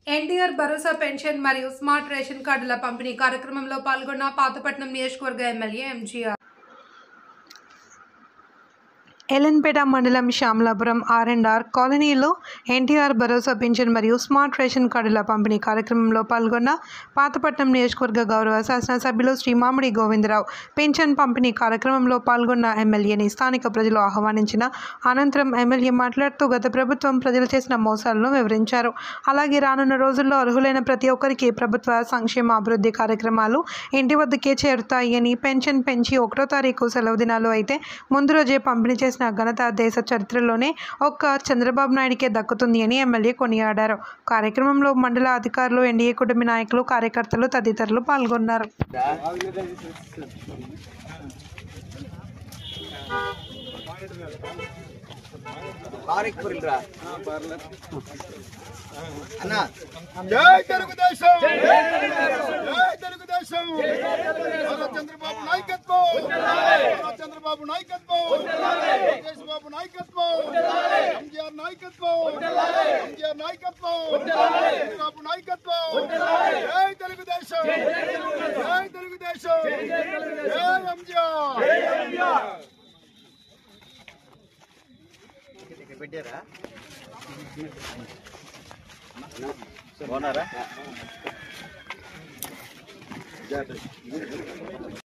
ఎన్టీఆర్ భరోసా pension మరియు smart ration కార్డుల పంపిణీ కార్యక్రమంలో పాల్గొన్న పాతపట్నం నియోజకవర్గ ఎమ్మెల్యే ఎంజీఆర్. ఎలన్పేట మండలం శ్యామలాపురం ఆర్&ఆర్ కాలనీలో ఎన్టీఆర్ భరోసా పెన్షన్ మరియు స్మార్ట్ రేషన్ కార్డుల పంపిణీ కార్యక్రమంలో పాల్గొన్న పాతపట్నం నియోజకవర్గ గౌరవ శాసనసభ్యులు శ్రీ మామిడి గోవిందరావు పెన్షన్ పంపిణీ కార్యక్రమంలో పాల్గొన్న ఎమ్మెల్యేని స్థానిక ప్రజలు ఆహ్వానించిన అనంతరం ఎమ్మెల్యే మాట్లాడుతూ గత ప్రభుత్వం ప్రజలు చేసిన మోసాలను వివరించారు. అలాగే రానున్న రోజుల్లో అర్హులైన ప్రతి ఒక్కరికి ప్రభుత్వ సంక్షేమ అభివృద్ధి కార్యక్రమాలు ఇంటి వద్దకే చేరుతాయి అని, పెన్షన్ పెంచి 1వ తారీఖు సెలవు దినాలు అయితే ముందు రోజే పంపిణీ చేసిన ఘనత దేశ చరిత్రలోనే ఒక్క చంద్రబాబు నాయుడికే దక్కుతుంది అని ఎమ్మెల్యే కొనియాడారు. కార్యక్రమంలో మండల అధికారులు, ఎన్డీఏ కుటుంబ నాయకులు, కార్యకర్తలు తదితరులు పాల్గొన్నారు. జై తెలుగుదేశం, జై తెలుగుదేశం, చంద్రబాబు నాయకత్వం, చంద్రబాబు నాయకత్వం, లోకేష్ బాబు నాయకత్వం, ఎంజీఆర్ నాయకత్వం, ఎంజీఆర్ నాయకత్వం, చంద్రబాబు నాయకత్వం. జై తెలుగుదేశం, జై తెలుగుదేశం, జై ఎంజీఆర్. పెట్టారా బాగున్నారా?